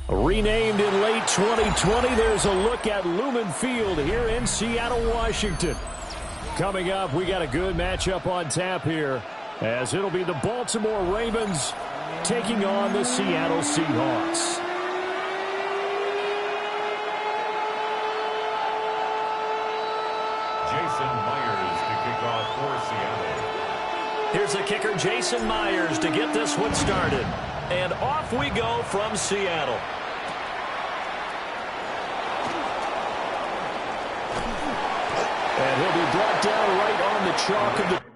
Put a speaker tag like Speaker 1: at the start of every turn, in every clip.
Speaker 1: Renamed in late 2020, there's a look at Lumen Field here in Seattle, Washington. Coming up, we got a good matchup on tap here, as it'll be the Baltimore Ravens taking on the Seattle Seahawks.
Speaker 2: Jason Myers to kick off for Seattle.
Speaker 1: Here's the kicker, Jason Myers, to get this one started. And off we go from Seattle. And he'll be brought down right on the chalk of the...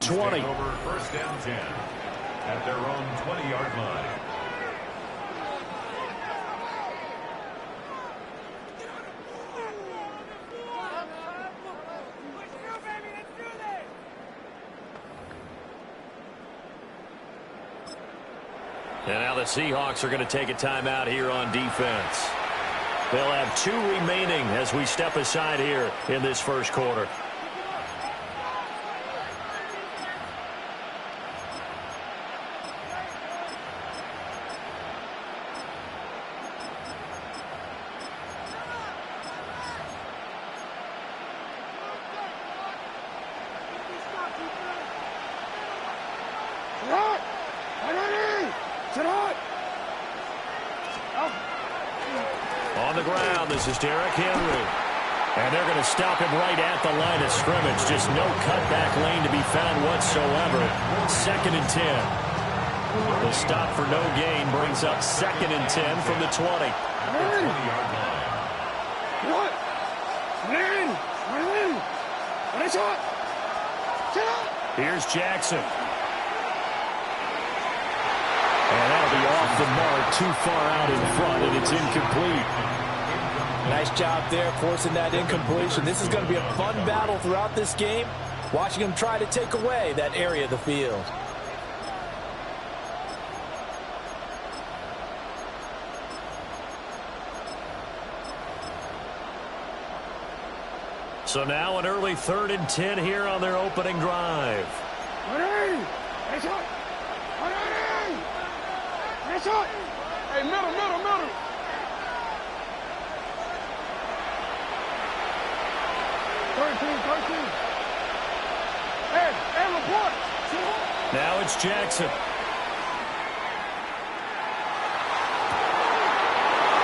Speaker 2: Over first and 10 at their own 20-yard line.
Speaker 1: And now the Seahawks are going to take a timeout here on defense. They'll have 2 remaining as we step aside here in this first quarter. On the ground, this is Derrick Henry. And they're going to stop him right at the line of scrimmage. Just no cutback lane to be found whatsoever. 2nd and 10. The stop for no gain brings up 2nd and 10 from the 20. Here's Jackson. And that'll be off the mark, too far out in front, and it's incomplete.
Speaker 3: Nice job there, forcing that incompletion. This is going to be a fun battle throughout this game, watching him try to take away that area of the field.
Speaker 1: So now an early 3rd and 10 here on their opening drive.
Speaker 4: Hey, middle. 13. Hey, report.
Speaker 1: Now it's Jackson.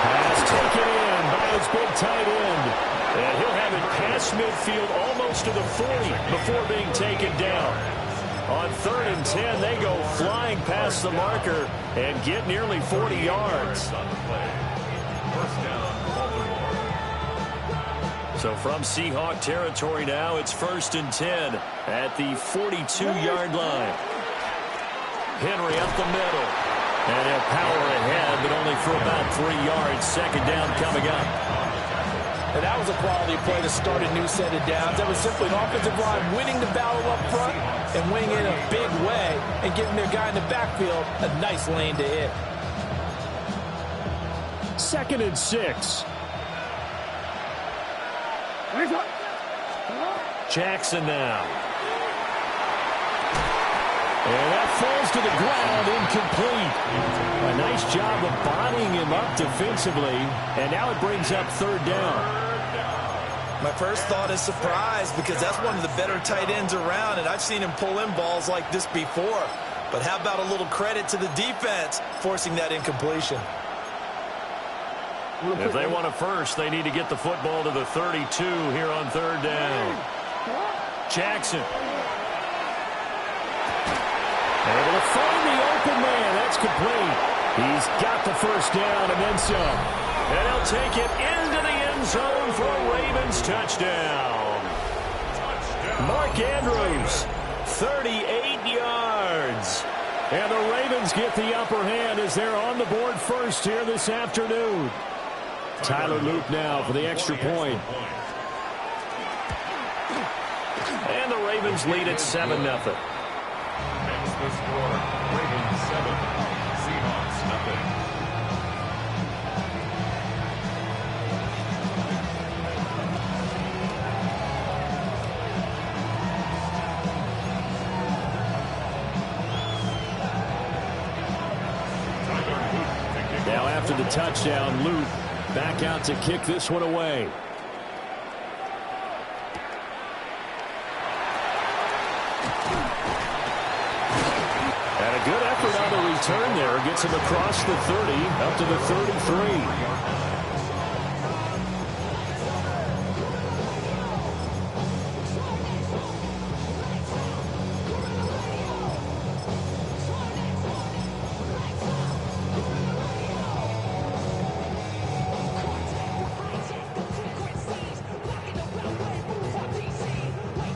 Speaker 1: Pass taken in by his big tight end. And he'll have it past midfield almost to the 40 before being taken down. On 3rd and 10, they go flying past the marker and get nearly 40 yards. So from Seahawk territory now, it's 1st and 10 at the 42-yard line. Henry up the middle. And he'll power ahead, but only for about 3 yards. Second down coming up.
Speaker 3: And that was a quality play to start a new set of downs. That was simply an offensive line winning the battle up front and winning it in a big way and giving their guy in the backfield a nice lane to hit.
Speaker 1: 2nd and 6. Jackson now. And that falls to the ground, incomplete. A nice job of bodying him up defensively, and now it brings up 3rd down.
Speaker 3: My first thought is surprise because that's one of the better tight ends around, and I've seen him pull in balls like this before. But how about a little credit to the defense forcing that incompletion?
Speaker 1: If they want a first, they need to get the football to the 32 here on 3rd down. Jackson. Able to find the open man. That's complete. He's got the first down and then some. And he'll take it into the end zone for a Ravens touchdown. Mark Andrews, 38 yards. And the Ravens get the upper hand as they're on the board first here this afternoon. Tyler Luke now for the extra point. And the Ravens lead at 7-0.
Speaker 2: Next the score, Ravens 7, Seahawks nothing.
Speaker 1: Now after the touchdown, Luke back out to kick this one away. And a good effort on the return there. Gets him across the 30, up to the 33.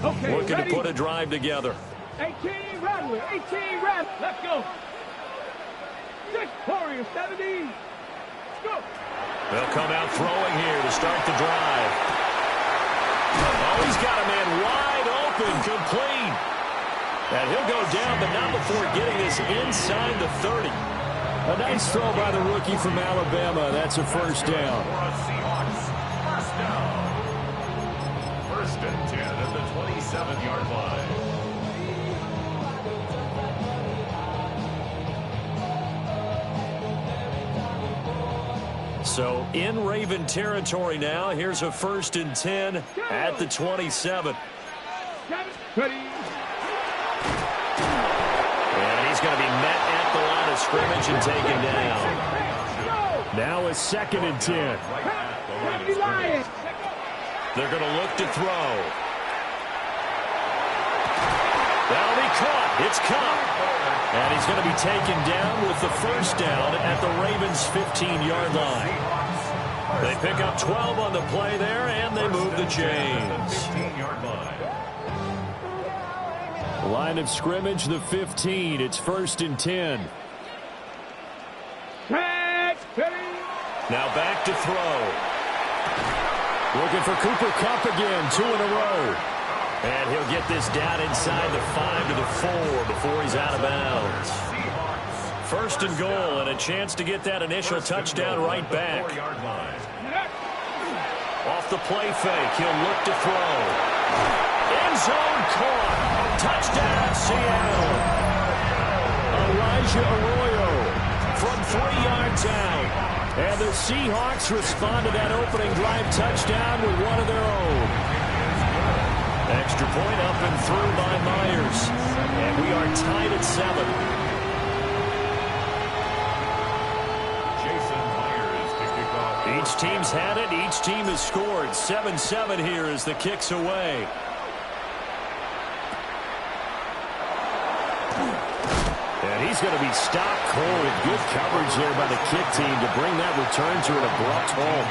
Speaker 4: Okay,
Speaker 1: Looking
Speaker 4: ready?
Speaker 1: to put a drive together.
Speaker 4: 18 Radley, 18 Radley. Let's go. 6 Warriors, 17. Go.
Speaker 1: They'll come out throwing here to start the drive. Oh, he's got a man wide open, complete. And he'll go down, but not before getting this inside the 30. A nice throw by the rookie from Alabama. That's a first down.
Speaker 2: Seahawks, first down. 1st and 10 at the 27-yard line.
Speaker 1: So in Raven territory now. Here's a 1st and 10 at the 27.
Speaker 4: Ready.
Speaker 1: And he's going to be met at the line of scrimmage and taken down. Now a 2nd and 10. They're going to look to throw. That'll be caught. It's caught. And he's going to be taken down with the first down at the Ravens' 15-yard line. They pick up 12 on the play there, and they move the chains.
Speaker 2: 15-yard line.
Speaker 1: Line of scrimmage, the 15. It's 1st and 10. Now back to throw. Looking for Cooper Kupp again, 2 in a row. And he'll get this down inside the 5 to the 4 before he's out of bounds. 1st and goal, and a chance to get that initial touchdown right back. Off the play fake, he'll look to throw. End zone caught. Touchdown, Seattle. Elijah Arroyo from 3 yards out. And the Seahawks respond to that opening drive touchdown with one of their own. Extra point up and through by Myers. And we are tied at 7.
Speaker 2: Jason Myers to kick off.
Speaker 1: Each team's had it. Each team has scored. 7-7 here as the kick's away. And he's going to be stopped cold. Good coverage there by the kick team to bring that return to an abrupt halt.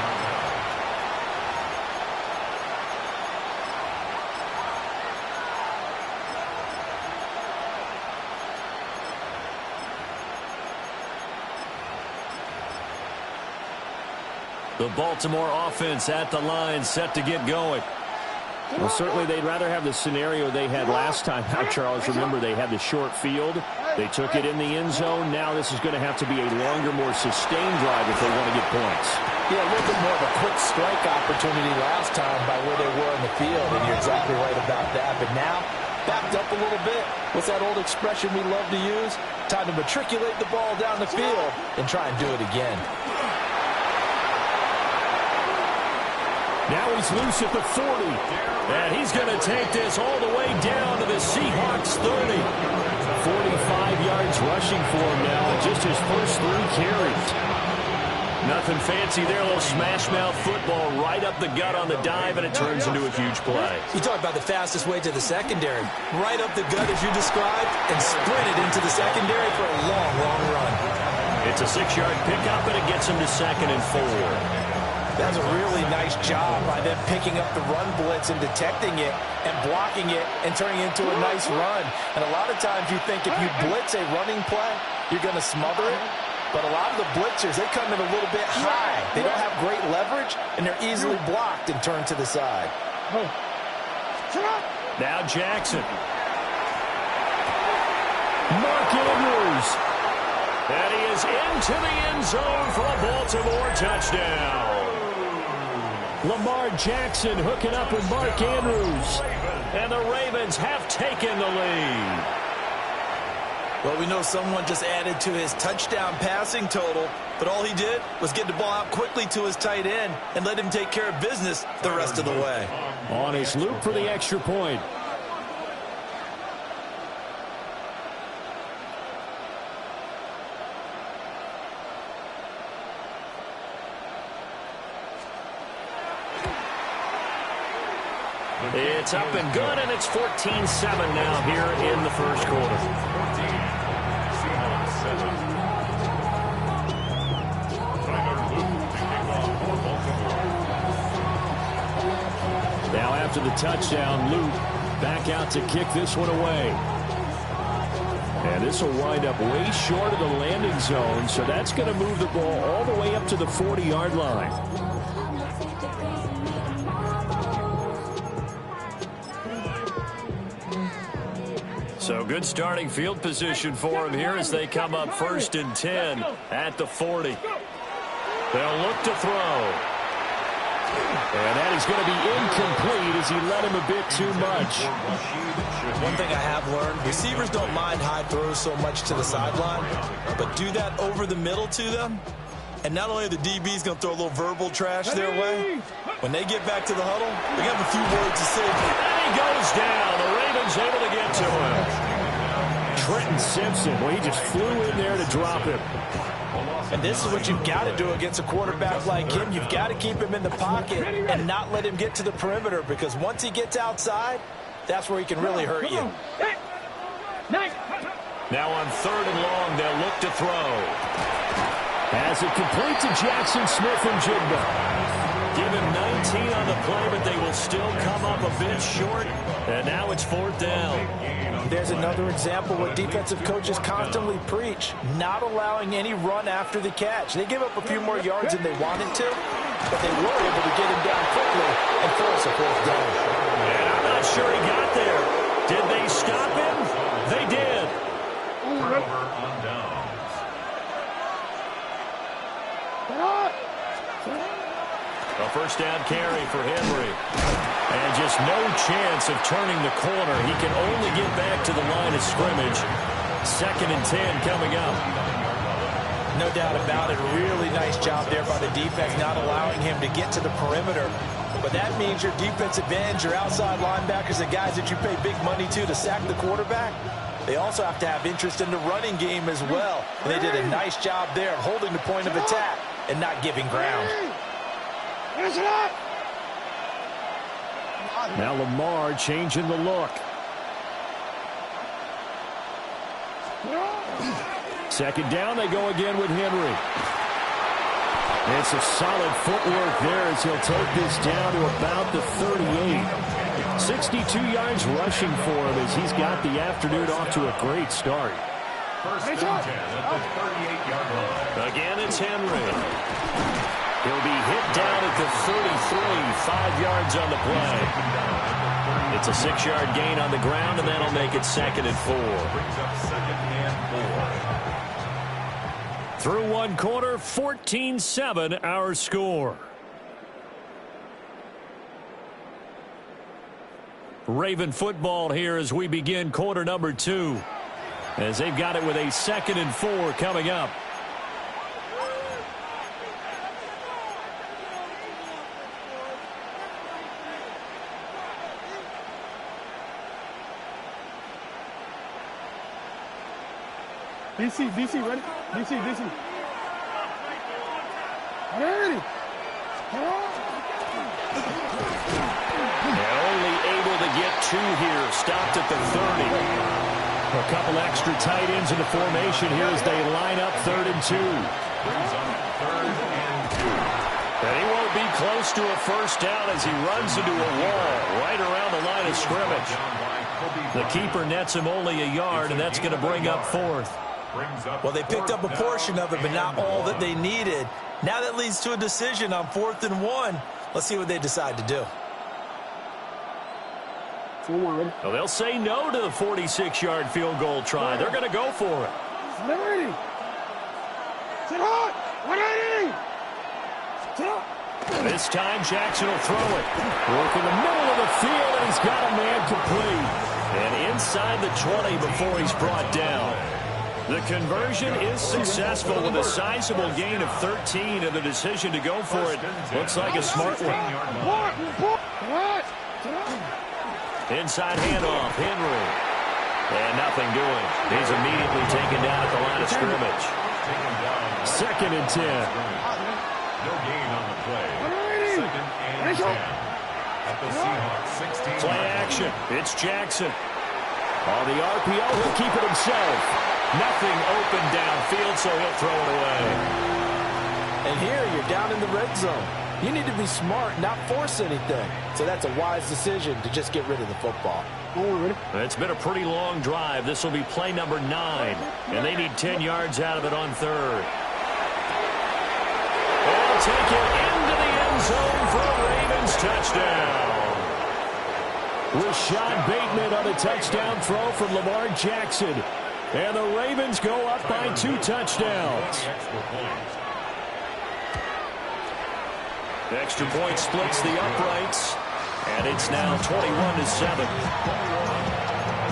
Speaker 1: The Baltimore offense at the line, set to get going.
Speaker 5: Well, certainly they'd rather have the scenario they had last time out, Charles. Remember, they had the short field. They took it in the end zone. Now this is going to have to be a longer, more sustained drive if they want to get points.
Speaker 3: Yeah, a little bit more of a quick strike opportunity last time by where they were in the field, and you're exactly right about that. But now, backed up a little bit. What's that old expression we love to use? Time to matriculate the ball down the field and try and do it again.
Speaker 1: Now he's loose at the 40. And he's going to take this all the way down to the Seahawks 30. 45 yards rushing for him now in just his first 3 carries. Nothing fancy there. A little smash-mouth football right up the gut on the dive, and it turns into a huge play.
Speaker 3: You talk about the fastest way to the secondary. Right up the gut, as you described, and sprinted into the secondary for a long, long run.
Speaker 1: It's a 6-yard pickup, and it gets him to 2nd and 4.
Speaker 3: That's a really nice job by them picking up the run blitz and detecting it and blocking it and turning it into a nice run. And a lot of times you think if you blitz a running play, you're going to smother it. But a lot of the blitzers, they come in a little bit high. They don't have great leverage, and they're easily blocked and turned to the side.
Speaker 1: Now Jackson. Mark Andrews. And he is into the end zone for a Baltimore touchdown. Lamar Jackson hooking up with Mark Andrews. And the Ravens have taken the lead.
Speaker 3: Well, we know someone just added to his touchdown passing total, but all he did was get the ball out quickly to his tight end and let him take care of business the rest of the way.
Speaker 1: On his loop for the extra point. It's up and good, and it's 14-7 now here in the first quarter.
Speaker 2: 14. Seahawks 7. Tyler Luke to kick off for Baltimore.
Speaker 1: Now after the touchdown, Luke back out to kick this one away. And this will wind up way short of the landing zone, so that's going to move the ball all the way up to the 40-yard line. So good starting field position for him here as they come up 1st and 10 at the 40. They'll look to throw. And that is going to be incomplete as he led him a bit too much.
Speaker 3: One thing I have learned, receivers don't mind high throws so much to the sideline, but do that over the middle to them. And not only are the DBs going to throw a little verbal trash their way, when they get back to the huddle, they're going to have a few words to say.
Speaker 1: And he goes down. The Ravens able to get to him. Trenton Simpson, well, he just flew in there to drop him.
Speaker 3: And this is what you've got to do against a quarterback like him. You've got to keep him in the pocket and not let him get to the perimeter, because once he gets outside, that's where he can really hurt you.
Speaker 1: Now on 3rd and long, they'll look to throw. As it complete to Jackson Smith and Jigba. Give him 19 on the play, but they will still come up a bit short. And now it's 4th down.
Speaker 3: There's another example what defensive coaches constantly preach, not allowing any run after the catch. They give up a few more yards than they wanted to, but they were able to get him down quickly and force a 4th down.
Speaker 1: And I'm not sure he got there. Did they stop him? They did.
Speaker 2: Turnover on downs.
Speaker 1: A 1st down carry for Henry. And just no chance of turning the corner. He can only get back to the line of scrimmage. 2nd and 10 coming up.
Speaker 3: No doubt about it. Really nice job there by the defense, not allowing him to get to the perimeter. But that means your defensive ends, your outside linebackers, the guys that you pay big money to sack the quarterback, they also have to have interest in the running game as well. And they did a nice job there of holding the point of attack and not giving ground.
Speaker 1: Now Lamar changing the look. 2nd down, they go again with Henry. It's a solid footwork there as he'll take this down to about the 38. 62 yards rushing for him as he's got the afternoon off to a great start.
Speaker 2: 1st and 10 at the 38-yard line.
Speaker 1: Again, it's Henry. He'll be hit down at the 33, 5 yards on the play. It's a 6-yard gain on the ground, and that'll make it 2nd and 4.
Speaker 2: Brings up 2nd and 4.
Speaker 1: Through one quarter, 14-7 our score. Raven football here as we begin quarter number 2. As they've got it with a 2nd and 4 coming up.
Speaker 4: DC, ready? DC. Ready.
Speaker 1: And only able to get 2 here. Stopped at the 30. A couple extra tight ends in the formation here as they line up 3rd and 2.
Speaker 2: Brings up 3rd and 2.
Speaker 1: And he won't be close to a first down as he runs into a wall right around the line of scrimmage. The keeper nets him only a yard, and that's going to bring up 4th.
Speaker 3: Well, they picked up a portion of it, but not all that they needed. Now that leads to a decision on 4th and 1. Let's see what they decide to do.
Speaker 1: Well, they'll say no to the 46-yard field goal try. They're going to go for it.
Speaker 4: Ready. Sit hot. Ready.
Speaker 1: This time Jackson will throw it. Work in the middle of the field, and he's got a man complete. And inside the 20 before he's brought down. The conversion is successful with a sizable gain of 13, and the decision to go for it looks like a smart one. Inside handoff, Henry. And nothing doing. He's immediately taken down at the line of scrimmage. 2nd and 10.
Speaker 2: No gain on the play. 2nd and 10. At the Seahawks 16.
Speaker 1: Play action. It's Jackson. On the RPO, he'll keep it himself. Nothing open downfield, so he'll throw it away.
Speaker 3: And here you're down in the red zone. You need to be smart, not force anything. So that's a wise decision to just get rid of the football.
Speaker 1: It's been a pretty long drive. This will be play number 9, and they need 10 yards out of it on 3rd. They'll take it into the end zone for a Ravens touchdown. Rashad Bateman on a touchdown throw from Lamar Jackson. And the Ravens go up by 2 touchdowns. The extra point splits the uprights, and it's now 21-7.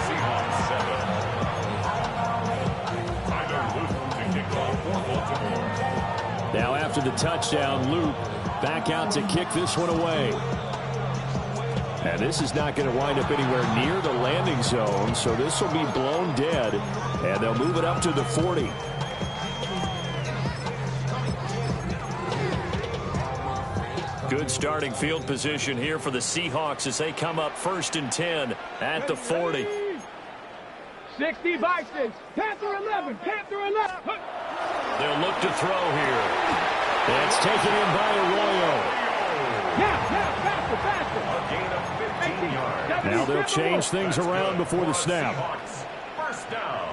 Speaker 2: Seahawks 7.
Speaker 1: Now after the touchdown, Luke back out to kick this one away. And this is not going to wind up anywhere near the landing zone, so this will be blown dead, and they'll move it up to the 40. Good starting field position here for the Seahawks as they come up 1st and 10 at the 40.
Speaker 4: 60 Vikings. Panther 11.
Speaker 1: They'll look to throw here. That's taken in by Arroyo.
Speaker 4: Faster.
Speaker 2: A gain of 15 yards.
Speaker 1: Now they'll change things around before the snap.
Speaker 2: First down.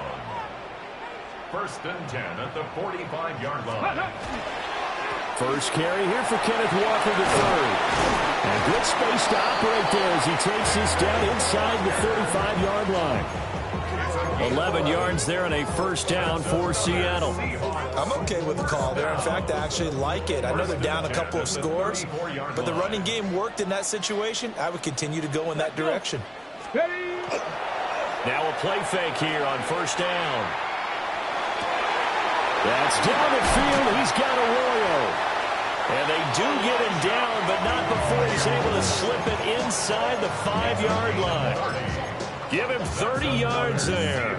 Speaker 2: 1st and 10 at the 45-yard line.
Speaker 1: First carry here for Kenneth Walker III. And good space to operate there as he takes this down inside the 35-yard line. 11 yards there and a first down for Seattle.
Speaker 3: I'm okay with the call there. In fact, I actually like it. I know they're down a couple of scores, but the running game worked in that situation. I would continue to go in that direction.
Speaker 1: Now a play fake here on first down. That's down the field. He's got Arroyo. And they do get him down, but not before he's able to slip it inside the 5-yard line. Give him 30 yards there.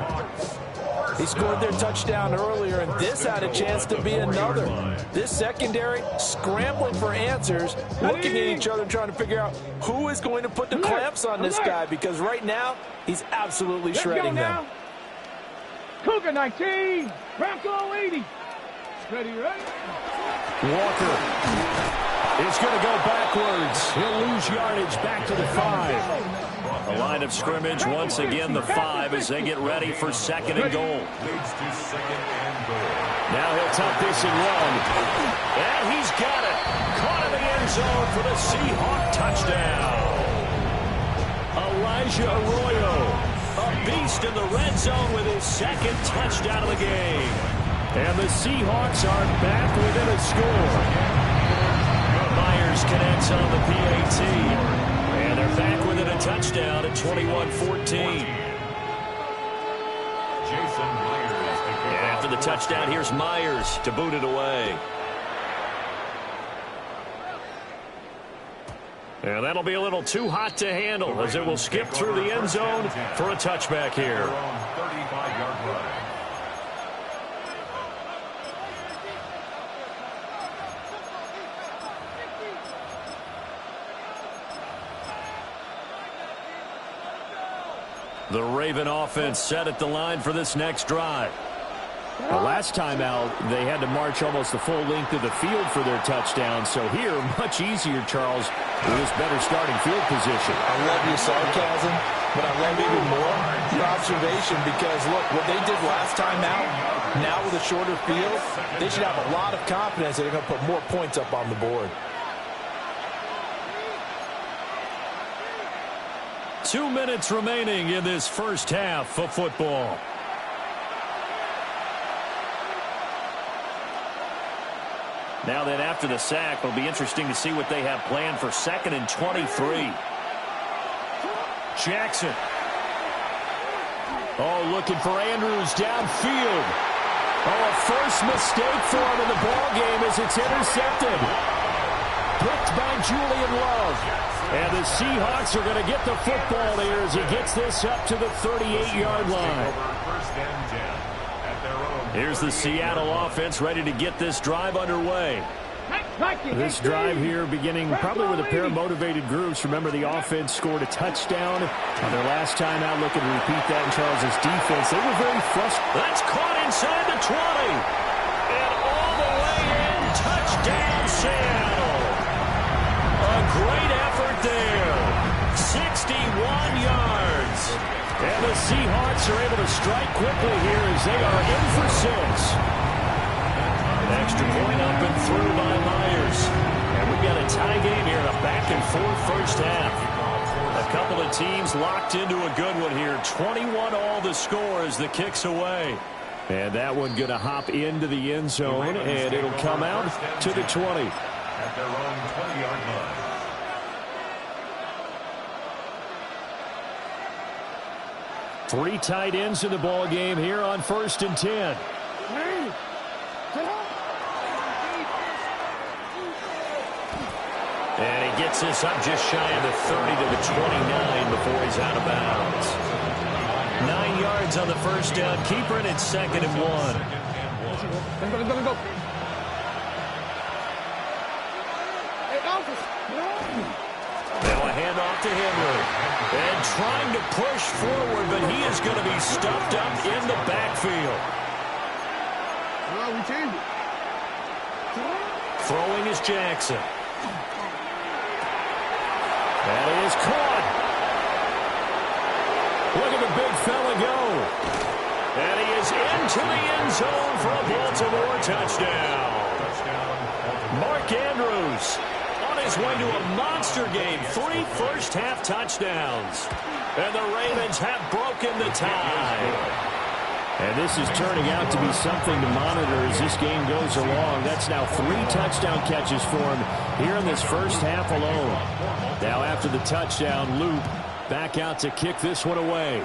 Speaker 3: He scored their touchdown earlier, and this had a chance to be another. This secondary scrambling for answers, looking at each other, trying to figure out who is going to put the clamps on this guy, because right now, he's absolutely shredding them.
Speaker 4: Cougar 19, Bronco 80. Ready?
Speaker 1: Walker is going to go backwards. He'll lose yardage back to the 5. The line of scrimmage, once again, the 5 as they get ready for second and goal.
Speaker 2: Leads to second and goal.
Speaker 1: Now he'll tuck this and run. And he's got it. Caught in the end zone for the Seahawk touchdown. Elijah Arroyo, a beast in the red zone with his second touchdown of the game. And the Seahawks are back within a score. Myers connects on the PAT. And they're back within a touchdown at 21-14.
Speaker 2: Jason Myers.
Speaker 1: And after the touchdown, here's Myers to boot it away. And that'll be a little too hot to handle as it will skip through the end zone for a touchback here.
Speaker 2: 35-yard line.
Speaker 1: The Raven offense set at the line for this next drive.
Speaker 5: The last time out, they had to march almost the full length of the field for their touchdown. So here, much easier, Charles, with this better starting field position.
Speaker 3: I love your sarcasm, but I love even more your observation because, look, what they did last time out, now with a shorter field, they should have a lot of confidence that they're going to put more points up on the board.
Speaker 1: 2 minutes remaining in this first half of football. Now then, after the sack, it'll be interesting to see what they have planned for second and 23. Jackson. Oh, looking for Andrews downfield. Oh, a first mistake for him in the ball game as it's intercepted. Picked by Julian Love. And the Seahawks are going to get the football here as he gets this up to the 38-yard line.
Speaker 2: First and 10 at their own.
Speaker 1: Here's the Seattle offense ready to get this drive underway.
Speaker 5: This drive here beginning probably with a pair of motivated groups. Remember, the offense scored a touchdown on their last time out. Looking to repeat that in Charles's defense. They were very frustrated.
Speaker 1: That's caught inside the 20. And all the way in. Touchdown, Seattle. A great effort there. 61 yards. And the Seahawks are able to strike quickly here as they are in for 6. Extra point up and through by Myers. And we've got a tie game here in a back-and-forth first half. A couple of teams locked into a good one here. 21 all the score as the kick's away. And that one going to hop into the end zone, and it'll come out to the 20.
Speaker 2: At their own 20-yard line.
Speaker 1: Three tight ends in the ball game here on 1st and 10. And he gets this up just shy of the 30 to the 29 before he's out of bounds. 9 yards on the first down. Keeper, and it's 2nd and 1.
Speaker 4: Let's go.
Speaker 1: Now a handoff to Henry. And trying to push forward, but he is going to be stuffed up in the backfield.
Speaker 4: We changed it.
Speaker 1: Throwing is Jackson. That is caught. Look at the big fella go. And he is into the end zone for a Baltimore touchdown. Mark Andrews on his way to a monster game. 3 first-half touchdowns. And the Ravens have broken the tie.
Speaker 5: And this is turning out to be something to monitor as this game goes along. That's now 3 touchdown catches for him here in this first half alone. Now after the touchdown, Luke back out to kick this one away.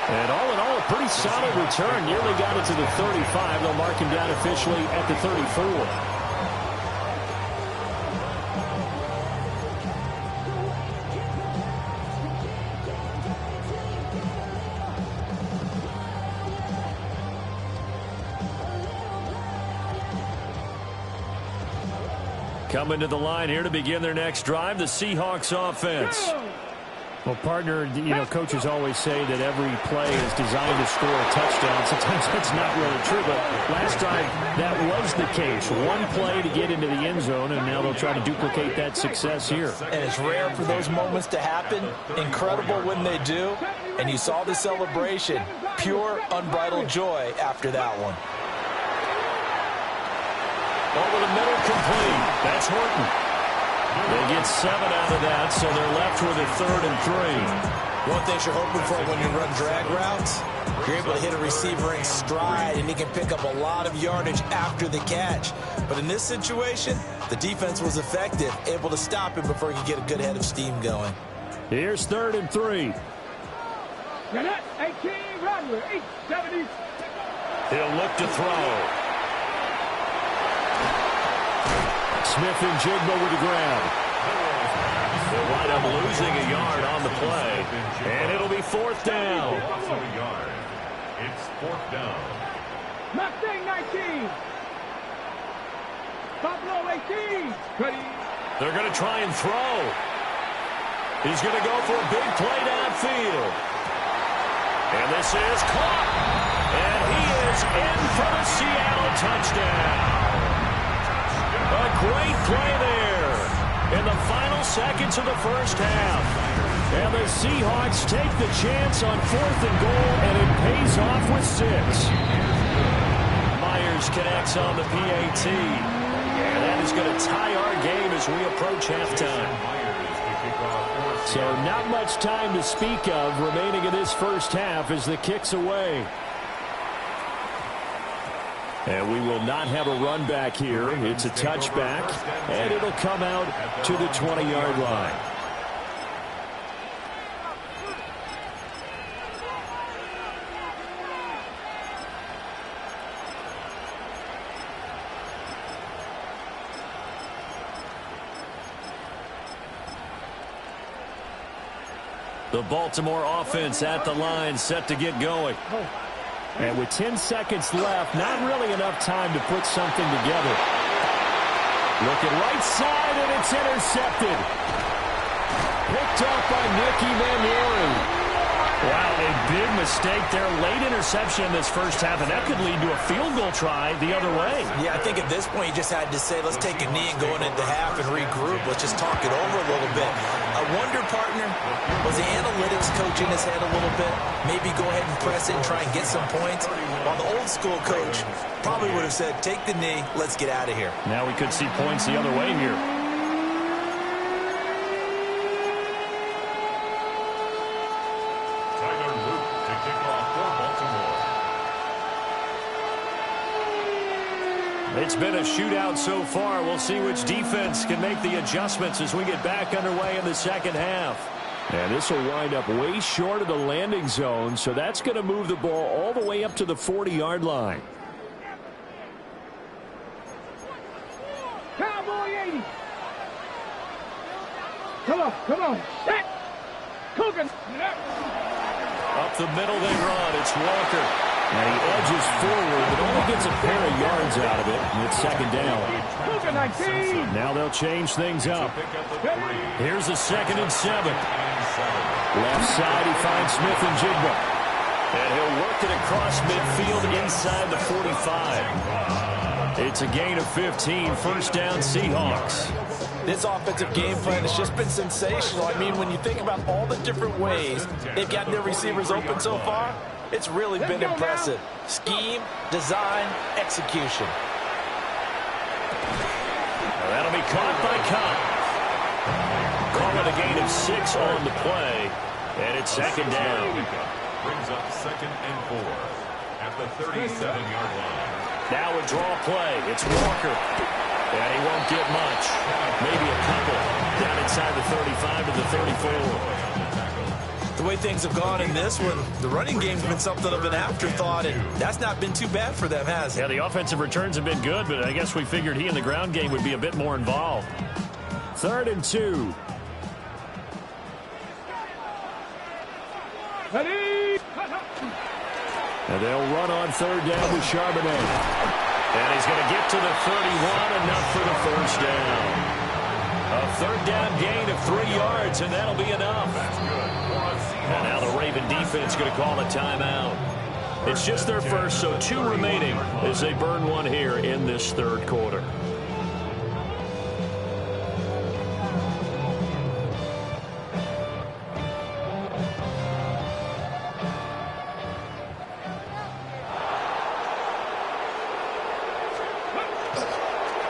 Speaker 5: And all in all, a pretty solid return. Nearly got it to the 35. They'll mark him down officially at the 34. Coming to the line here to begin their next drive, the Seahawks offense. Well, partner, coaches always say that every play is designed to score a touchdown. Sometimes that's not really true, but last time that was the case. One play to get into the end zone, and now they'll try to duplicate that success here.
Speaker 3: And it's rare for those moments to happen. Incredible when they do. And you saw the celebration. Pure, unbridled joy after that one.
Speaker 1: Over the middle, complete. That's Horton. They get 7 out of that, so they're left with a 3rd and 3.
Speaker 3: One thing you're hoping for when you run drag routes, you're able to hit a receiver in stride, and he can pick up a lot of yardage after the catch. But in this situation, the defense was effective, able to stop him before he could get a good head of steam going.
Speaker 5: Here's 3rd and 3.
Speaker 4: 18, Rodler, 870.
Speaker 1: He'll look to throw.
Speaker 5: Smith-Njigba with the grab.
Speaker 1: They'll wind up losing a yard on the play, and it'll be 4th down.
Speaker 2: It's 4th down.
Speaker 4: Mustang 19. Pablo 18. Ready.
Speaker 1: They're going to try and throw. He's going to go for a big play downfield. And this is caught. And he is in for the Seattle touchdown. A great play there in the final seconds of the first half. And the Seahawks take the chance on 4th and goal, and it pays off with 6. Myers connects on the PAT. And that is going to tie our game as we approach halftime. So not much time to speak of remaining in this first half as the kick's away. And we will not have a run back here. It's a touchback, and it'll come out to the 20-yard line. The Baltimore offense at the line, set to get going. And with 10 seconds left, not really enough time to put something together. Looking right side, and it's intercepted. Picked up by Nick Emmanwori. Wow, a big mistake there. Late interception in this first half, and that could lead to a field goal try the other way.
Speaker 3: Yeah, I think at this point you just had to say, let's take a knee and go into half and regroup. Let's just talk it over a little bit. I wonder, partner, was the analytics coach in his head a little bit? Maybe go ahead and press it and try and get some points? While the old school coach probably would have said, take the knee, let's get out of here.
Speaker 1: Now we could see points the other way here. It's been a shootout so far. We'll see which defense can make the adjustments as we get back underway in the second half. And this will wind up way short of the landing zone, so that's going to move the ball all the way up to the 40-yard line.
Speaker 4: Cowboy 80. Come on. Set. Coogan.
Speaker 1: Up the middle they run. It's Walker. And he edges forward, but only gets a pair of yards out of it. And it's 2nd down.
Speaker 4: Coogan 19.
Speaker 1: Now they'll change things up. Here's a 2nd and 7. Left side, he finds Smith-Njigba. And he'll work it across midfield inside the 45. It's a gain of 15. 1st down, Seahawks.
Speaker 3: This offensive game plan has just been sensational. I mean, when you think about all the different ways they've gotten their receivers open so far, it's really been impressive. Scheme, design, execution.
Speaker 1: Now that'll be caught by Cobb. Call it a gain of 6 on the play, and it's 2nd down.
Speaker 2: Brings up 2nd and 4 at the 37-yard line.
Speaker 1: Now a draw play. It's Walker. And he won't get much. Maybe a couple. Down inside the 35 to the 34.
Speaker 3: The way things have gone in this one, the running game's been something of an afterthought, and that's not been too bad for them, has it?
Speaker 1: Yeah, the offensive returns have been good, but I guess we figured he in the ground game would be a bit more involved. 3rd and 2.
Speaker 4: Ready.
Speaker 1: And they'll run on 3rd down with Charbonnet. And he's going to get to the 31, enough for the 1st down. A 3rd down gain of 3 yards, and that'll be enough. And now the Raven defense going to call a timeout. It's just their first, so 2 remaining as they burn one here in this third quarter.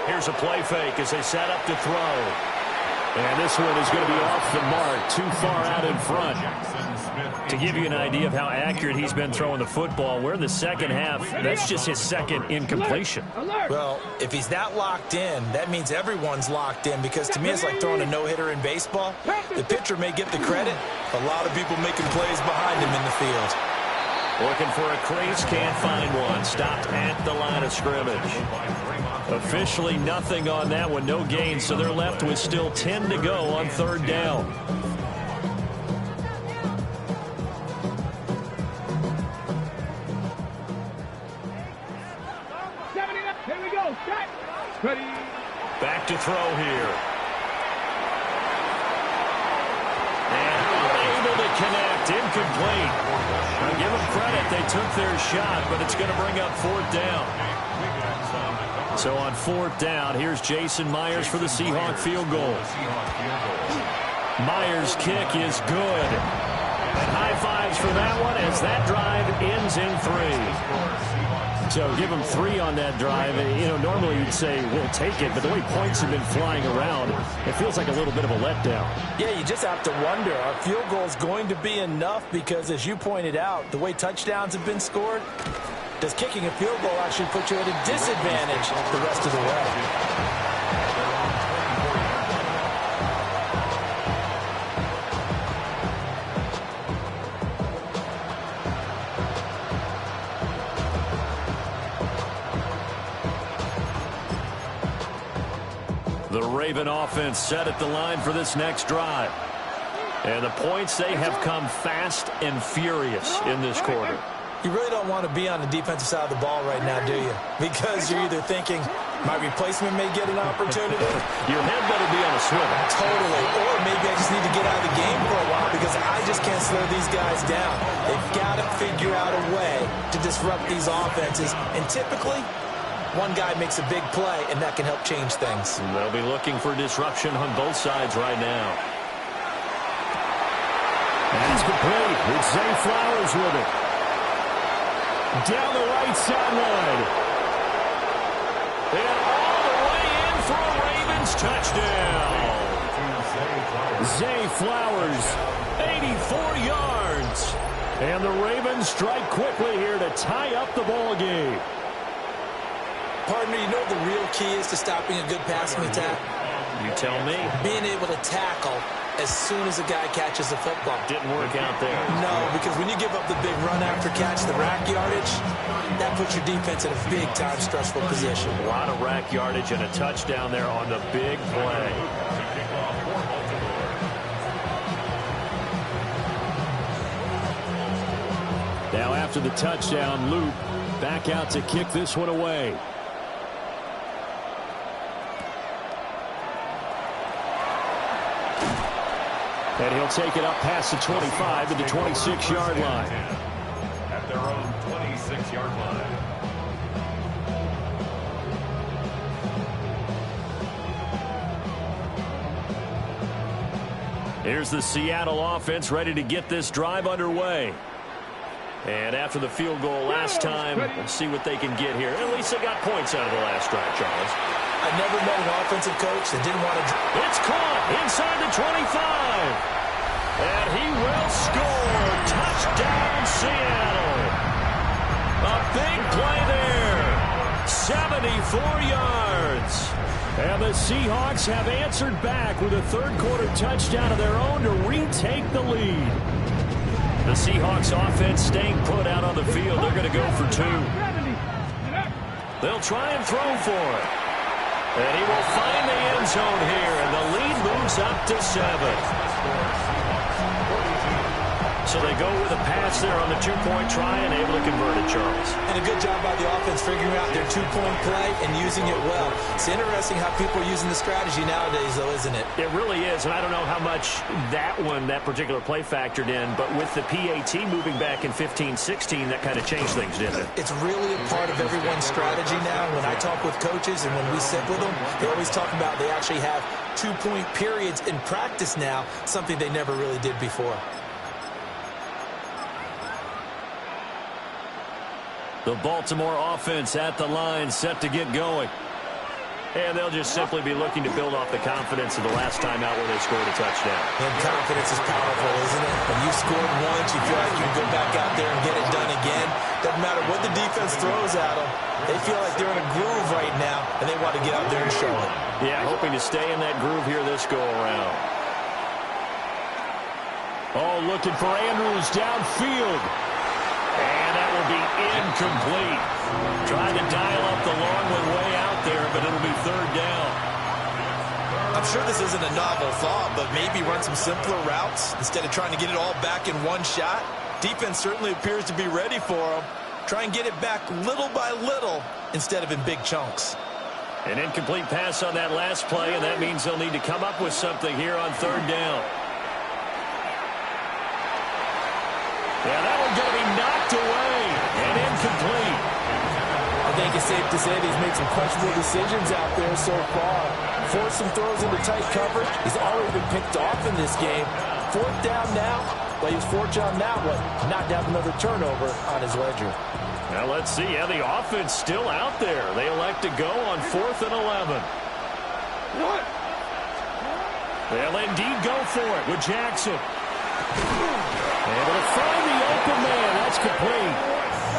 Speaker 1: Here's a play fake as they set up to throw. And this one is going to be off the mark, too far out in front. To give you an idea of how accurate he's been throwing the football, we're in the second half. That's just his second incompletion.
Speaker 3: Well, if he's that locked in, that means everyone's locked in, because to me it's like throwing a no-hitter in baseball. The pitcher may get the credit. A lot of people making plays behind him in the field.
Speaker 1: Looking for a crease, can't find one. Stopped at the line of scrimmage. Officially nothing on that one, no gain, so they're left with still 10 to go on third down.
Speaker 4: Here we go. Set. Ready.
Speaker 1: Back to throw here. And unable to connect, incomplete. Now give them credit, they took their shot, but it's going to bring up fourth down. So on fourth down, here's Jason Myers for the Seahawk field goal. Myers' kick is good. And high fives for that one as that drive ends in 3. So give them 3 on that drive. You know, normally you'd say, we'll take it, but the way points have been flying around, it feels like a little bit of a letdown.
Speaker 3: Yeah, you just have to wonder, are field goals going to be enough? Because as you pointed out, the way touchdowns have been scored, does kicking a field goal actually put you at a disadvantage the rest of the way?
Speaker 1: The Raven offense set at the line for this next drive. And the points, they have come fast and furious in this quarter.
Speaker 3: You really don't want to be on the defensive side of the ball right now, do you? Because you're either thinking, my replacement may get an opportunity.
Speaker 1: Your head better be on a swivel.
Speaker 3: Totally. Or maybe I just need to get out of the game for a while because I just can't slow these guys down. They've got to figure out a way to disrupt these offenses. And typically, one guy makes a big play, and that can help change things.
Speaker 1: And they'll be looking for disruption on both sides right now.
Speaker 5: And it's complete. It's Zay Flowers with it. Down the right sideline.
Speaker 1: And all the way in for a Ravens touchdown.
Speaker 5: Zay Flowers, 84 yards. And the Ravens strike quickly here to tie up the ball game.
Speaker 3: Partner, you know what the real key is to stopping a good passing attack?
Speaker 1: You tell me.
Speaker 3: Being able to tackle as soon as a guy catches the football.
Speaker 1: Didn't work out there.
Speaker 3: No, because when you give up the big run after catch, the rack yardage, that puts your defense in a big-time stressful position.
Speaker 1: A lot of rack yardage and a touchdown there on the big play.
Speaker 5: Now after the touchdown, Luke back out to kick this one away. And he'll take it up past the 25 to the 26-yard line.
Speaker 2: At their own 26-yard line.
Speaker 1: Here's the Seattle offense ready to get this drive underway. And after the field goal last time, we'll see what they can get here. At least they got points out of the last drive, Charles.
Speaker 3: I never met an offensive coach that didn't want to...
Speaker 1: It's caught inside the 25. And he will score. Touchdown, Seattle. A big play there. 74 yards. And the Seahawks have answered back with a third-quarter touchdown of their own to retake the lead. The Seahawks offense staying put out on the field. They're going to go for 2. They'll try and throw for it. And he will find the end zone here, and the lead moves up to 7. So they go with a pass there on the two-point try and able to convert it, Charles.
Speaker 3: And a good job by the offense figuring out their two-point play and using it well. It's interesting how people are using the strategy nowadays, though, isn't it?
Speaker 1: It really is, and I don't know how much that particular play factored in, but with the PAT moving back in 15-16, that kind of changed things, didn't it?
Speaker 3: It's really a part of everyone's strategy now. When I talk with coaches and when we sit with them, they always talk about they actually have two-point periods in practice now, something they never really did before.
Speaker 1: The Baltimore offense at the line, set to get going. And they'll just simply be looking to build off the confidence of the last time out where they scored a touchdown.
Speaker 3: And confidence is powerful, isn't it? When you scored once, you feel like you can go back out there and get it done again. Doesn't matter what the defense throws at them. They feel like they're in a groove right now, and they want to get out there and show it.
Speaker 1: Yeah, hoping to stay in that groove here this go-around. Oh, looking for Andrews downfield. And that will be incomplete. Trying to dial up the long one way out there, but it'll be third down.
Speaker 3: I'm sure this isn't a novel thought, but maybe run some simpler routes instead of trying to get it all back in one shot. Defense certainly appears to be ready for them. Try and get it back little by little instead of in big chunks.
Speaker 1: An incomplete pass on that last play, and that means they'll need to come up with something here on third down. Yeah, that one's going to be knocked away and incomplete.
Speaker 3: I think it's safe to say that he's made some questionable decisions out there so far. Forced some throws into tight coverage. He's already been picked off in this game. Fourth down now. But he was fortunate on that one, not to have another turnover on his ledger.
Speaker 1: Now let's see. Yeah, the offense still out there. They elect to go on 4th and 11. They'll indeed go for it with Jackson. Able to find the open man. That's complete.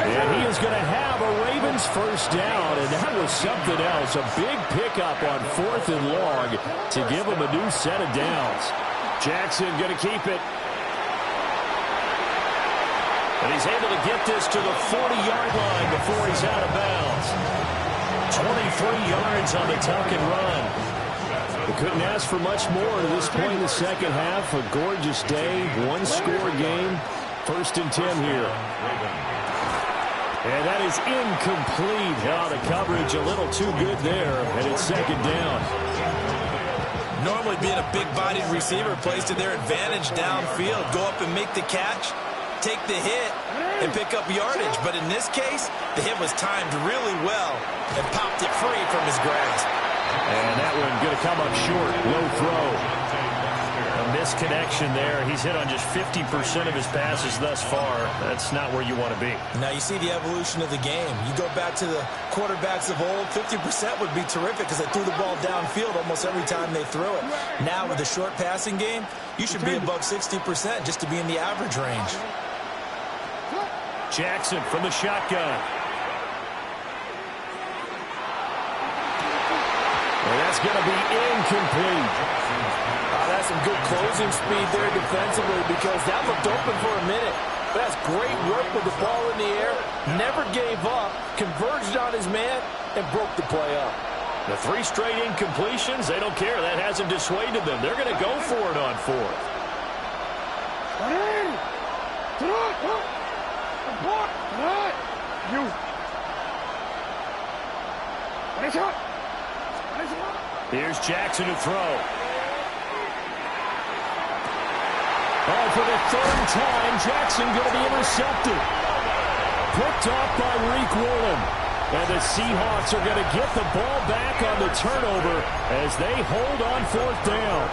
Speaker 1: And he is going to have a Ravens first down, and that was something else. A big pickup on 4th and long to give him a new set of downs. Jackson going to keep it. And he's able to get this to the 40-yard line before he's out of bounds. 23 yards on the tuck and run. We couldn't ask for much more to this point in the second half. A gorgeous day, one-score game. 1st and 10 here. And that is incomplete. Oh, the coverage a little too good there, and it's second down.
Speaker 3: Normally being a big-bodied receiver plays to their advantage downfield. Go up and make the catch, take the hit, and pick up yardage. But in this case, the hit was timed really well and popped it free from his grasp.
Speaker 1: And that one going to come up short. Low throw. A misconnection there. He's hit on just 50% of his passes thus far. That's not where you want to be.
Speaker 3: Now you see the evolution of the game. You go back to the quarterbacks of old, 50% would be terrific because they threw the ball downfield almost every time they threw it. Now with the short passing game, you should be above 60% just to be in the average range.
Speaker 1: Jackson from the shotgun. And that's going to be incomplete.
Speaker 3: That's some good closing speed there defensively because that looked open for a minute. But that's great work with the ball in the air. Never gave up, converged on his man, and broke the play up.
Speaker 1: The 3 straight incompletions, they don't care. That hasn't dissuaded them. They're going to go for it on 4th. Here's Jackson to throw. Oh, for the 3rd time, Jackson going to be intercepted. Picked off by Reek Woolen. And the Seahawks are going to get the ball back on the turnover as they hold on 4th down.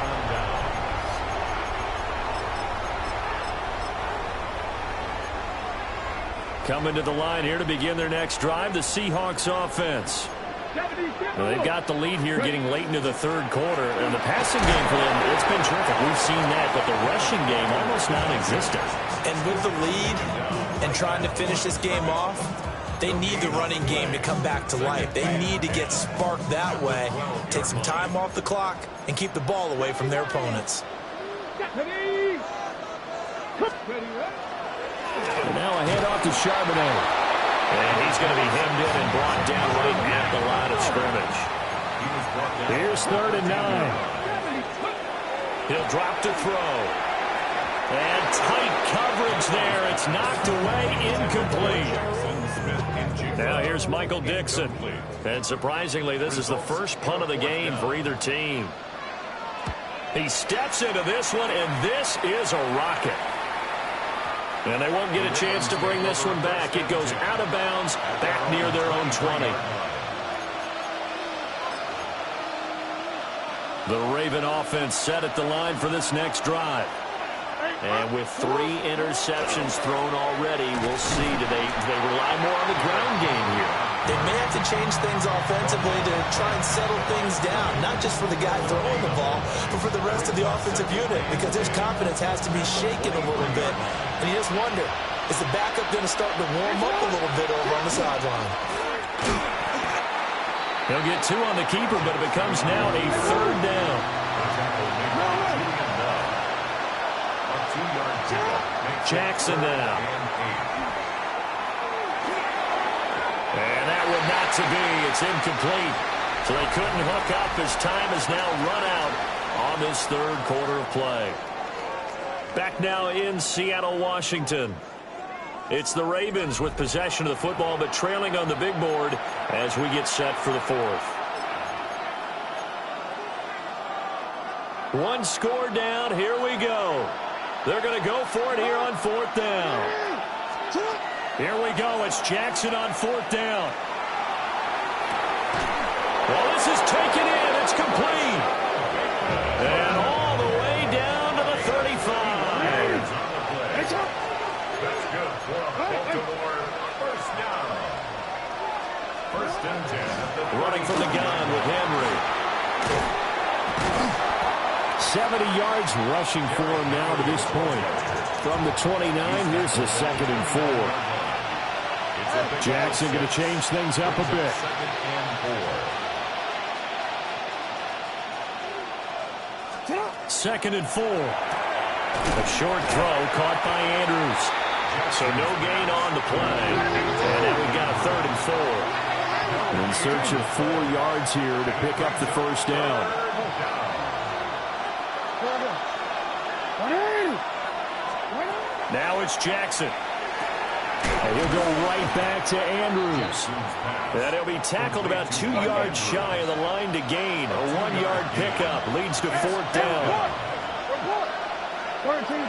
Speaker 1: Coming to the line here to begin their next drive, the Seahawks offense. Well, they've got the lead here getting late into the 3rd quarter. And the passing game for them, it's been terrific. We've seen that, but the rushing game almost non-existent.
Speaker 3: And with the lead and trying to finish this game off, they need the running game to come back to life. They need to get sparked that way, take some time off the clock, and keep the ball away from their opponents.
Speaker 1: And now a handoff to Charbonnet. And he's going to be hemmed in and brought down right at the line of scrimmage. Here's 3rd and 9. He'll drop to throw. And tight coverage there. It's knocked away, incomplete. Now here's Michael Dixon. And surprisingly, this is the first punt of the game for either team. He steps into this one, and this is a rocket. And they won't get a chance to bring this one back. It goes out of bounds, back near their own 20. The Raven offense set at the line for this next drive. And with 3 interceptions thrown already, we'll see. Do they rely more on the ground game here?
Speaker 3: They may have to change things offensively to try and settle things down, not just for the guy throwing the ball, but for the rest of the offensive unit, because his confidence has to be shaken a little bit. And you just wonder, is the backup going to start to warm up a little bit over on the sideline?
Speaker 1: He'll get 2 on the keeper, but it becomes now a 3rd down. Jackson now. And that would not to be. It's incomplete. So they couldn't hook up as time has now run out on this 3rd quarter of play. Back now in Seattle, Washington. It's the Ravens with possession of the football, but trailing on the big board as we get set for the 4th. 1 score down. Here we go. They're going to go for it here on 4th down. Here we go. It's Jackson on 4th down. Well, this is taken in. It's complete. And all the way down to the 35.
Speaker 2: That's good for Baltimore. First down. 1st and 10.
Speaker 1: Running from the gun with Henry. 70 yards rushing for him now to this point. From the 29, here's the 2nd and 4. Jackson going to change things up a bit. 2nd and 4. A short throw caught by Andrews. So no gain on the play. And now we've got a 3rd and 4. In search of 4 yards here to pick up the 1st down. Now it's Jackson. And he'll go right back to Andrews. And he'll be tackled about 2 yards shy of the line to gain. A 1-yard pickup leads to 4th down.
Speaker 4: 13.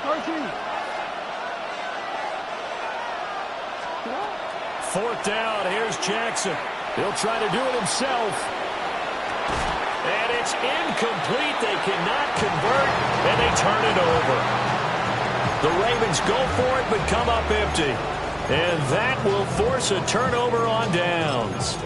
Speaker 1: 4th down, here's Jackson. He'll try to do it himself. And it's incomplete. They cannot convert, and they turn it over. The Ravens go for it, but come up empty. And that will force a turnover on downs.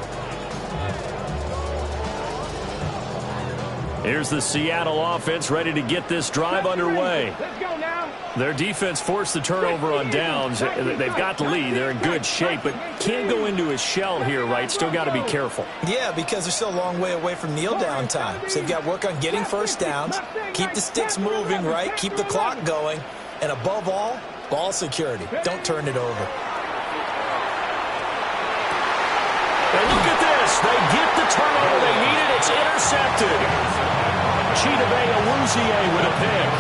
Speaker 1: Here's the Seattle offense ready to get this drive underway.
Speaker 4: Let's go now.
Speaker 1: Their defense forced the turnover on downs. They've got the lead. They're in good shape, but can't go into a shell here, right? Still got to be careful.
Speaker 3: Yeah, because they're still a long way away from kneel down time. So they've got to work on getting 1st downs, keep the sticks moving, right? Keep the clock going. And above all, ball security. Don't turn it over.
Speaker 1: And look at this. They get the turnover they needed. It's intercepted. Chidobe Awuzie with a pick.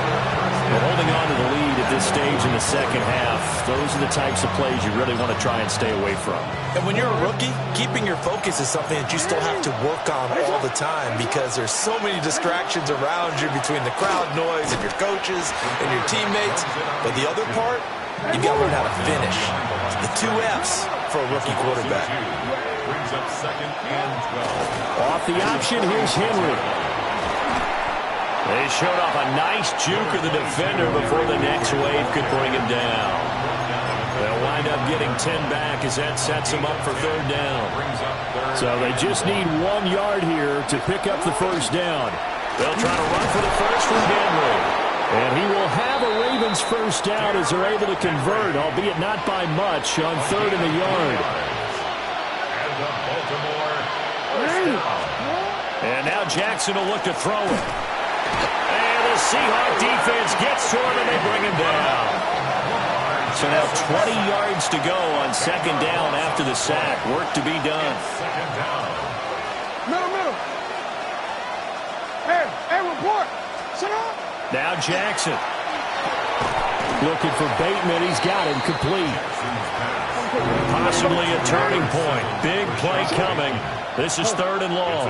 Speaker 1: But holding on to the lead at this stage in the 2nd half, those are the types of plays you really want to try and stay away from.
Speaker 3: And when you're a rookie, keeping your focus is something that you still have to work on all the time because there's so many distractions around you between the crowd noise and your coaches and your teammates. But the other part, you've got to learn how to finish. The 2 F's for a rookie quarterback.
Speaker 2: Brings up 2nd and 12.
Speaker 1: Off the option, here's Henry. They showed off a nice juke of the defender before the next wave could bring him down. They'll wind up getting 10 back as that sets them up for 3rd down. So they just need 1 yard here to pick up the 1st down. They'll try to run for the first from Henry. And he will have a Ravens 1st down as they're able to convert, albeit not by much, on 3rd and the yard.
Speaker 2: And the Baltimore 1st down.
Speaker 1: And now Jackson will look to throw it. And the Seahawks defense gets to him and they bring him down. So now 20 yards to go on 2nd down after the sack. Work to be done.
Speaker 2: 2nd down.
Speaker 4: Middle. Hey, report. Sit up.
Speaker 1: Now Jackson.
Speaker 5: Looking for Bateman. He's got him complete.
Speaker 1: Possibly a turning point. Big play coming. This is 3rd and long.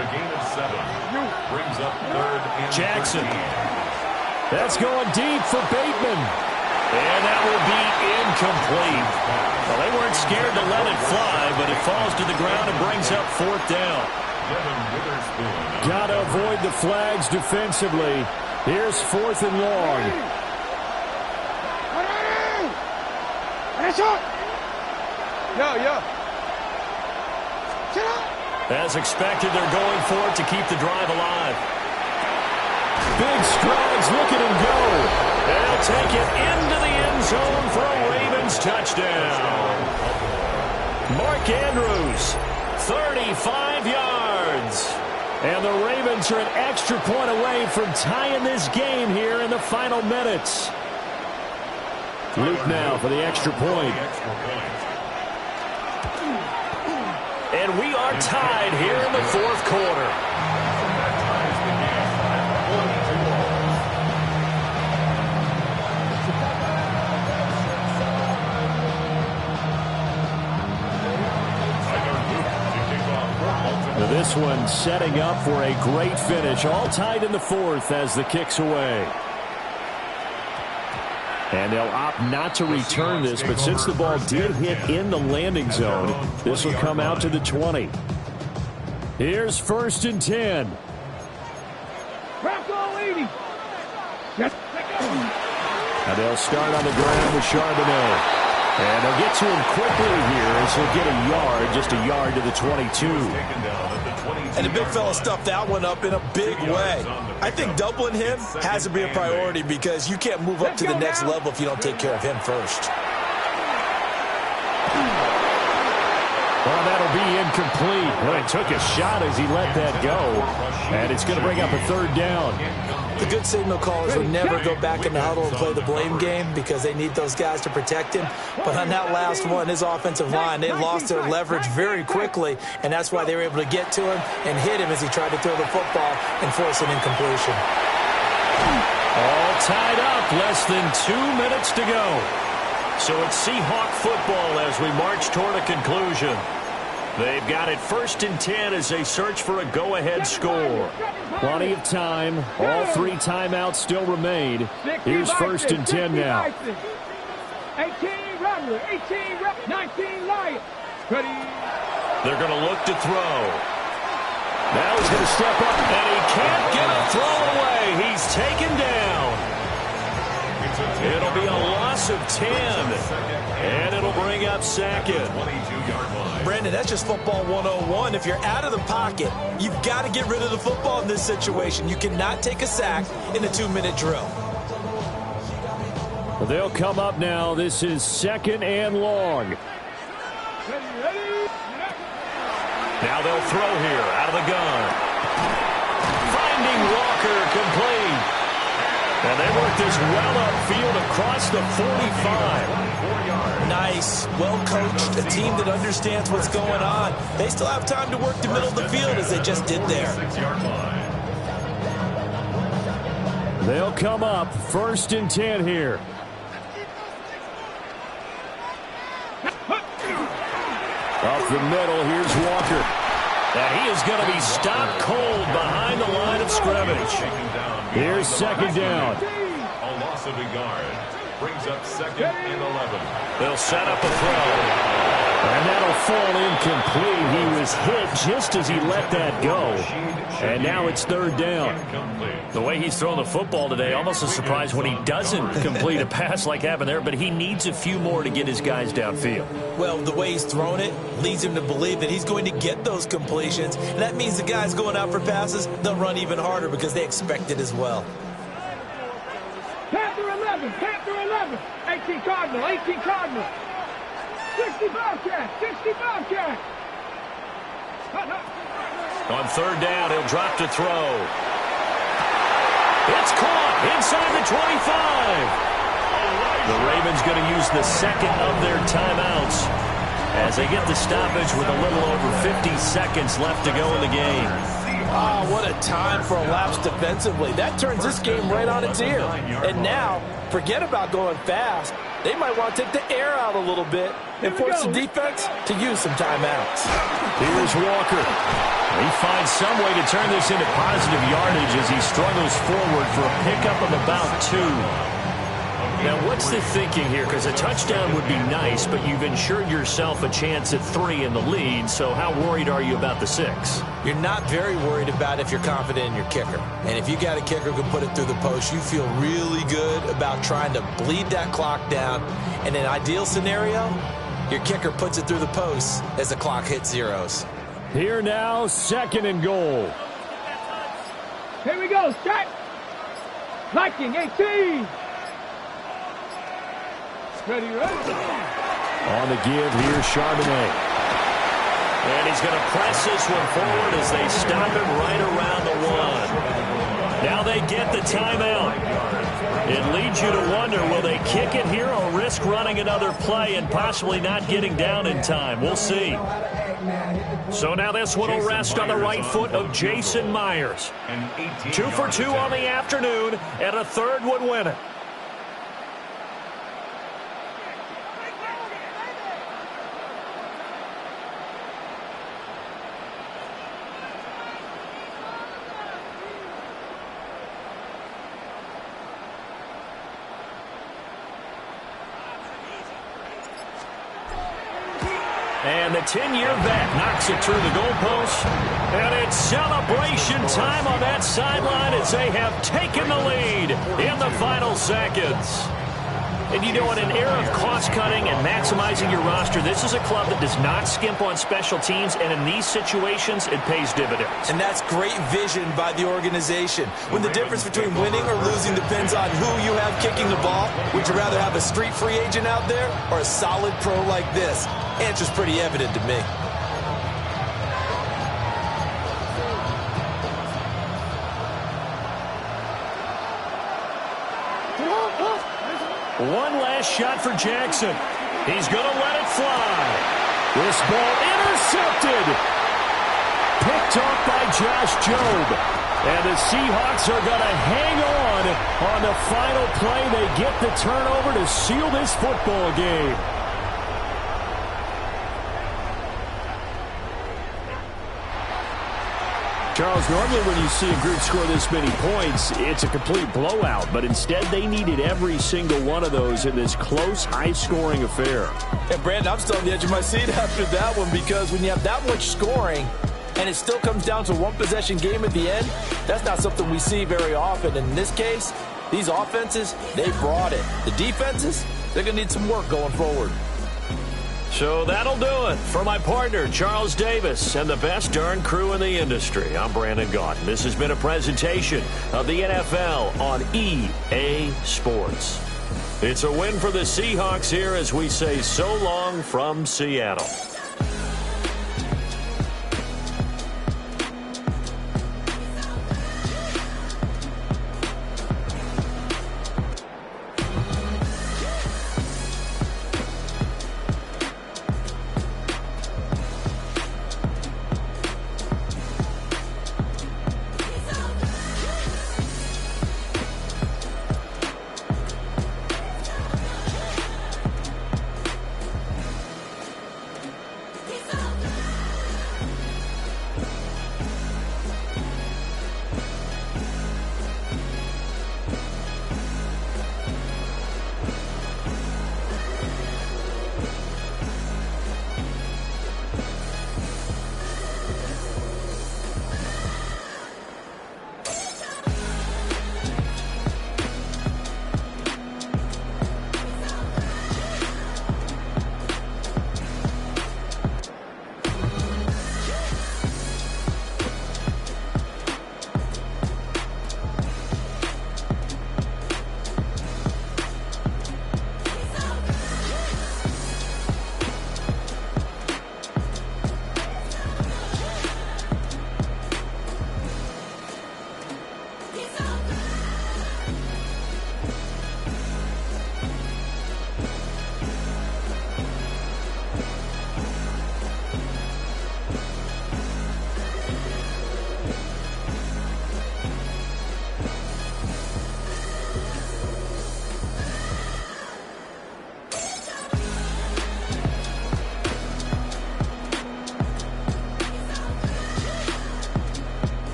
Speaker 1: Jackson. That's going deep for Bateman. And that will be incomplete. Well, they weren't scared to let it fly, but it falls to the ground and brings up 4th down.
Speaker 5: Got to avoid the flags defensively. Here's 4th and long.
Speaker 1: As expected, they're going for it to keep the drive alive.
Speaker 5: Big strides, look at him go.
Speaker 1: They'll take it into the end zone for a Ravens touchdown. Mark Andrews, 35 yards.
Speaker 5: And the Ravens are an extra point away from tying this game here in the final minutes. Luke now for the extra point.
Speaker 1: And we are tied here in the 4th quarter.
Speaker 5: This one setting up for a great finish. All tied in the 4th as the kick's away. And they'll opt not to return this, but since the ball did hit in the landing zone, this will come out to the 20. Here's 1st and 10. And they'll start on the ground with Charbonnet. And they'll get to him quickly here as he'll get a yard, just a yard to the 22.
Speaker 3: And the big fella stuffed that one up in a big way. I think doubling him has to be a priority because you can't move up to the next level if you don't take care of him first.
Speaker 5: Well, that'll be incomplete. Well, he took a shot as he let that go. And it's going to bring up a 3rd down.
Speaker 3: The good signal callers will never go back in the huddle and play the blame game because they need those guys to protect him. But on that last one, his offensive line, they lost their leverage very quickly, and that's why they were able to get to him and hit him as he tried to throw the football and force an incompletion.
Speaker 1: All tied up, less than 2 minutes to go. So it's Seahawk football as we march toward a conclusion. They've got it 1st and 10 as they search for a go-ahead score.
Speaker 5: Plenty of time. All 3 timeouts still remain. Here's 1st and 10 now.
Speaker 4: 18 Rattler, 19 Lions.
Speaker 1: They're going to look to throw. Now he's going to step up, and he can't get a throw away. He's taken down. It'll be a loss of 10, and it'll bring up 2nd.
Speaker 3: Brandon, that's just football 101. If you're out of the pocket, you've got to get rid of the football in this situation. You cannot take a sack in a 2-minute drill.
Speaker 5: They'll come up now. This is 2nd and long.
Speaker 1: Now they'll throw here out of the gun. Finding Walker complete. And they work this well upfield across the 45.
Speaker 3: Nice, well-coached, a team that understands what's going on. They still have time to work the middle of the field as they just did there.
Speaker 5: They'll come up 1st and 10 here. Up the middle, here's Walker.
Speaker 1: Now he is going to be stopped cold behind the line of scrimmage.
Speaker 5: Here's 2nd down.
Speaker 2: A loss of a yard brings up 2nd and 11.
Speaker 1: They'll set up a throw.
Speaker 5: And that'll fall incomplete. He was hit just as he let that go. And now it's 3rd down.
Speaker 1: The way he's thrown the football today, almost a surprise when he doesn't complete a pass like happened there, but he needs a few more to get his guys downfield.
Speaker 3: Well, the way he's thrown it leads him to believe that he's going to get those completions. And that means the guys going out for passes, they'll run even harder because they expect it as well.
Speaker 4: Panther 11, 18 Cardinal. 60 Bobcat.
Speaker 1: On 3rd down, he'll drop to throw. It's caught inside the 25. The Ravens going to use the 2nd of their timeouts as they get the stoppage with a little over 50 seconds left to go in the game.
Speaker 3: Ah, what a time for a lapse defensively. That turns this game right on its ear. And now Forget about going fast. They might want to take the air out a little bit and force the defense to use some timeouts.
Speaker 1: Here's Walker. He finds some way to turn this into positive yardage as he struggles forward for a pickup of about 2. Now, what's the thinking here? Because a touchdown would be nice, but you've ensured yourself a chance at 3 in the lead, so how worried are you about the 6?
Speaker 3: You're not very worried about if you're confident in your kicker. And if you got a kicker who can put it through the post, you feel really good about trying to bleed that clock down. In an ideal scenario, your kicker puts it through the post as the clock hits zeros.
Speaker 5: Here now, 2nd and goal.
Speaker 4: Here we go, set. Viking, 18. Ready, ready.
Speaker 5: On the give, here's Charbonnet.
Speaker 1: And he's going to press this one forward as they stop him right around the 1. Now they get the timeout. It leads you to wonder, will they kick it here or risk running another play and possibly not getting down in time? We'll see. So now this one will rest on the right foot of Jason Myers. 2 for 2 on the afternoon, and a 3rd would win it. And the 10-year vet knocks it through the goalpost. And it's celebration time on that sideline as they have taken the lead in the final seconds. And you know, in an era of cost-cutting and maximizing your roster, this is a club that does not skimp on special teams, and in these situations, it pays dividends.
Speaker 3: And that's great vision by the organization. When the difference between winning or losing depends on who you have kicking the ball, would you rather have a street free agent out there or a solid pro like this? Answer's pretty evident to me.
Speaker 1: One last shot for Jackson. He's going to let it fly.
Speaker 5: This ball intercepted. Picked off by Josh Jobe. And the Seahawks are going to hang on the final play. They get the turnover to seal this football game. Charles, normally when you see a group score this many points, it's a complete blowout. But instead, they needed every single one of those in this close, high-scoring affair.
Speaker 3: And, Brandon, I'm still on the edge of my seat after that one, because when you have that much scoring and it still comes down to one-possession game at the end, that's not something we see very often. And in this case, these offenses, they brought it. The defenses, they're going to need some work going forward.
Speaker 1: So that'll do it for my partner, Charles Davis, and the best darn crew in the industry. I'm Brandon Gaudin. This has been a presentation of the NFL on EA Sports. It's a win for the Seahawks here as we say so long from Seattle.